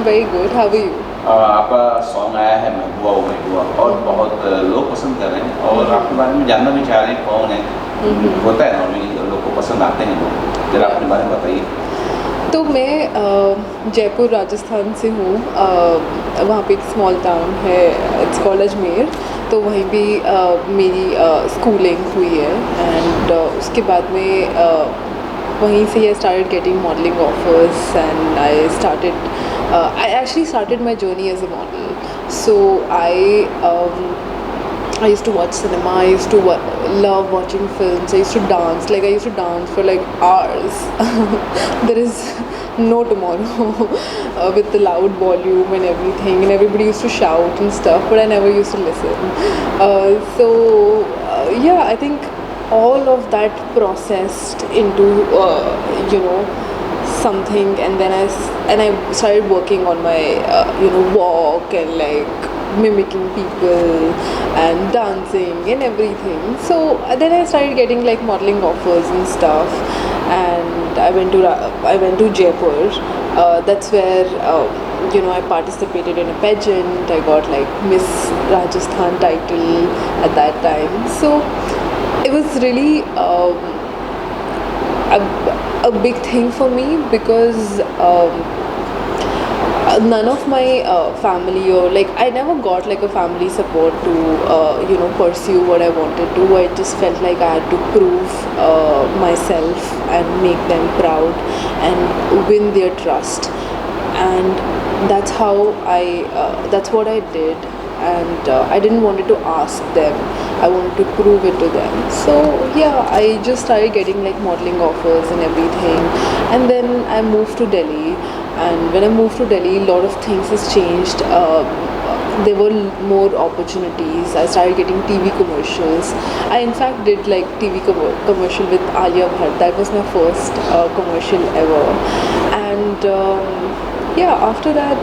I'm very good. How are you? आपका song आया है महबूबा ओ महबूबा और बहुत लोग पसंद कर रहे हैं और आपके बारे में जानना भी चाह रहे हैं कौन है। होता है नॉर्मली लोग को पसंद आते हैं लोग, जरा अपने बारे में बताइए। तो मैं जयपुर राजस्थान से हूँ। वहाँ पे एक स्मॉल टाउन है, इट्स कॉल्ड अजमेर। तो वहीं भी मेरी स्कूलिंग हुई है एंड उसके बाद में वहीं से I started getting modelling offers and I actually started my journey as a model. So I used to watch cinema. I used to love watching films. I used to dance. Like I used to dance for like hours. There is no tomorrow with the loud volume and everything, and everybody used to shout and stuff. But I never used to listen. Yeah, I think all of that processed into something, and then I started working on my walk and like mimicking people and dancing and everything. So then I started getting like modeling offers and stuff, and I went to Jaipur. That's where I participated in a pageant. I got like Miss Rajasthan title at that time. So it was really a big thing for me because none of my family, or like I never got like a family support to pursue what I wanted to. I just felt like I had to prove myself and make them proud and win their trust, and that's what I did. And I didn't wanted to ask them, I wanted to prove it to them. So yeah, I just started getting like modeling offers and everything, and then I moved to Delhi. And when I moved to Delhi, a lot of things has changed. There were more opportunities. I started getting TV commercials. I in fact did like TV commercial with Alia Bhatt. That was my first commercial ever. And yeah, after that,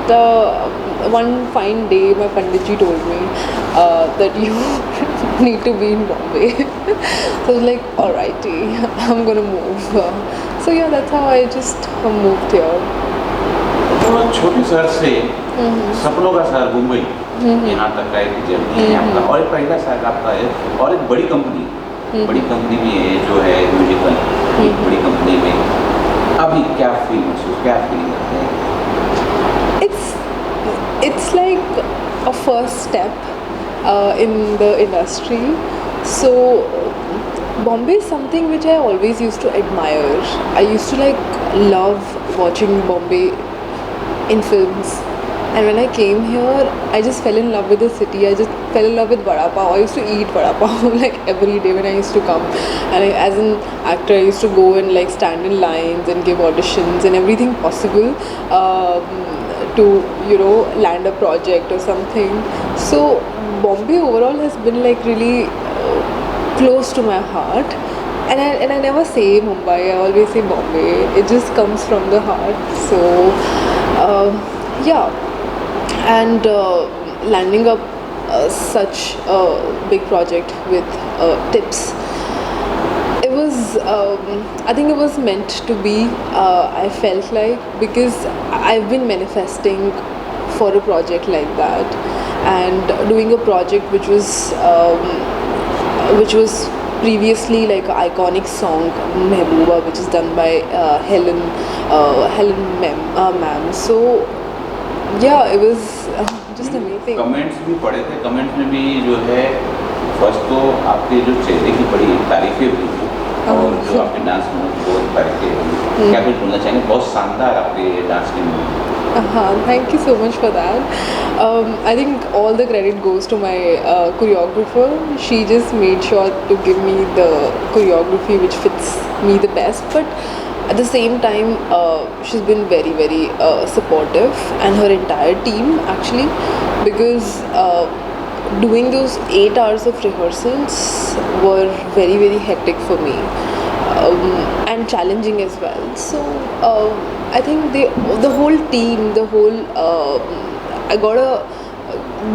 one fine day, my Panditji told me that you need to be in Bombay. So I was like, alrighty, I'm gonna move. So yeah, that's how I just moved here. तो छोटे शहर से सपनों का शहर मुंबई, यहाँ तक का एक जर्नी है आपका, और एक पहला शहर आपका है, और एक बड़ी कंपनी भी है जो है म्यूजिकल, एक बड़ी कंपनी में अभी क्या फील करते हैं? It's like a first step in the industry. So Bombay is something which I always used to admire. I used to like love watching Bombay in films, and when I came here, I just fell in love with the city. I just fell in love with vada pav. I used to eat vada pav like every day when I used to come. And as an actor, I used to go and like stand in lines and give auditions and everything possible to land a project or something. So Bombay overall has been like really close to my heart. And I never say Mumbai, I always say Bombay. It just comes from the heart. So yeah, and landing up such a big project with Tips, it was I think it was meant to be. I felt like, because I've been manifesting for a project like that, and doing a project which was previously like an iconic song, Mehbooba, which is done by Helen ma'am. So yeah, it was just amazing. Comments भी पढ़े थे, comments में भी जो है first तो आपके जो चेहरे की बड़ी तारीफें हुई थी, और जो आपके डांस में बहुत तारीफें हुई। क्या कुछ बोलना चाहेंगे? बहुत शानदार आपके डांस के में। Thank you so much for that. I think all the credit goes to my choreographer. She just made sure to give me the choreography which fits me the best. But at the same time, she's been very, very supportive, and her entire team actually, because doing those 8 hours of rehearsals were very, very hectic for me. And challenging as well. So I think the whole team, I got a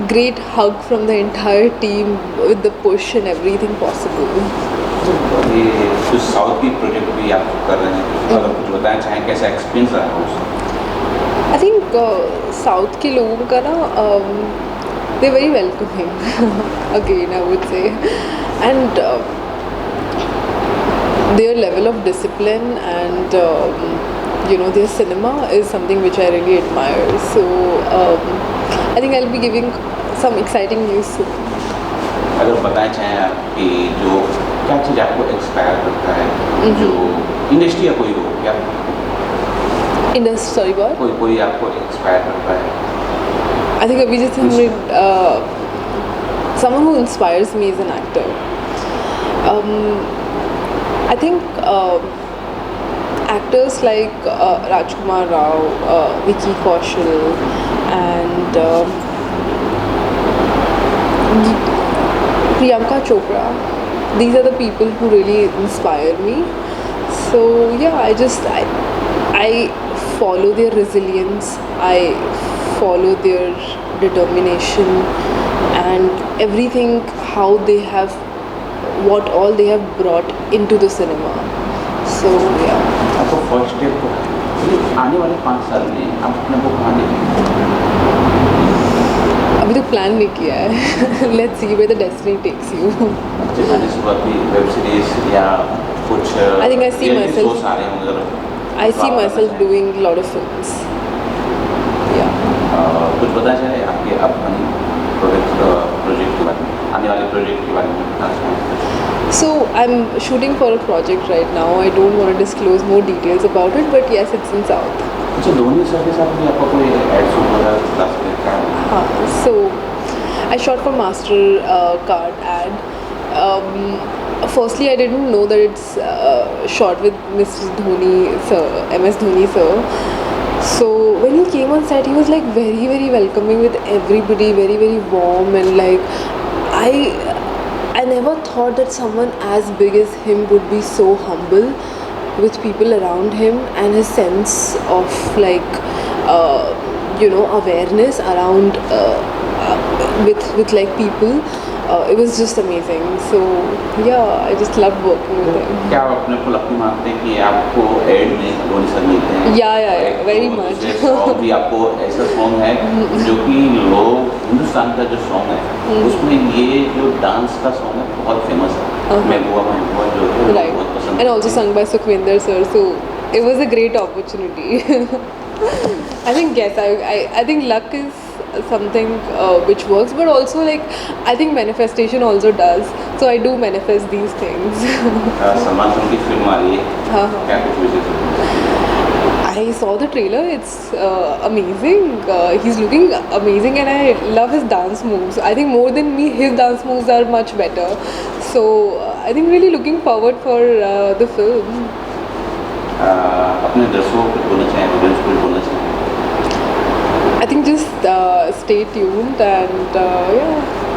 great hug from the entire team with the push and everything possible. ये कुछ south की project भी आप कर रहे हैं, अगर कुछ बताना चाहें कैसा एक्सपीरियंस रहा उसका? आई थिंक साउथ के लोगों का ना they very welcoming again I would say and their level of discipline and their cinema is something which I really admire. So I think I'll be giving some exciting news soon. अगर बताना चाहें आप कि जो क्या चीज़ आपको inspire करता है, जो इंडस्ट्री या कोई हो क्या Sorry, what? कोई आपको इंस्पायर करता है? I think Abhijit Hamid, someone who inspires me is an actor. I think actors like Rajkumar Rao, Vicky Kaushal, and Priyanka Chopra. These are the people who really inspire me. So yeah, I follow their resilience. I follow their determination and everything. How they have, what all they have brought into the cinema. So yeah. आपको first step को आने वाले 5 साल में आप अपने को कहाँ देखेंगे? अभी तो प्लान नहीं किया है. Let's see where the destiny takes you. जैसे शुरुआती वेब सीरीज या कुछ I think I see reality myself- shows आ रहे होंगे अगर I see आप myself करना doing a lot of films. Yeah. चाहें। कुछ बताना चाहें आपके अपकमिंग प्रोजेक्ट के बारे में, आने वाले प्रोजेक्ट के बारे में बताना चाहें? So I'm shooting for a project right now. I don't want to disclose more details about it, but yes, it's in South. अच्छा, धोनी सर के साथ भी आपका कोई एड शूट हो रहा है क्लास में क्या? So I shot for Master Card ad. Firstly, I didn't know that it's shot with Mr. Dhoni sir, MS Dhoni sir. So when he came on set, he was like very, very welcoming with everybody, very, very warm, and like I never thought that someone as big as him would be so humble with people around him, and his sense of like awareness around with like people. It was just amazing. So yeah, I just loved working with him. क्या आप अपने को lucky मानते हैं कि आपको add में Dhoni sir मिलते हैं? Yeah, एक very तो much. दूसरे सॉन्ग भी आपको ऐसा सॉन्ग है जो कि लोग हिंदुस्तान का जो सॉन्ग है उसमें ये जो डांस का सॉन्ग है बहुत फेमस है। महबूबा महबूबा जो है लोग Right. बहुत पसंद And also करते हैं। sung by Sukhvinder sir. So it was a great opportunity. I think yes, I think luck is something which works, but also like I think manifestation also does. So I do manifest these things. Salman Khan की film आ रही है, हाँ. क्या कुछ विशेष? I saw the trailer. It's amazing. He's looking amazing, and I love his dance moves. I think more than me, his dance moves are much better. So I think really looking forward for the film. अपने दर्शकों को बोलना चाहें, audience को बोलना चाहें? I think just stay tuned and yeah.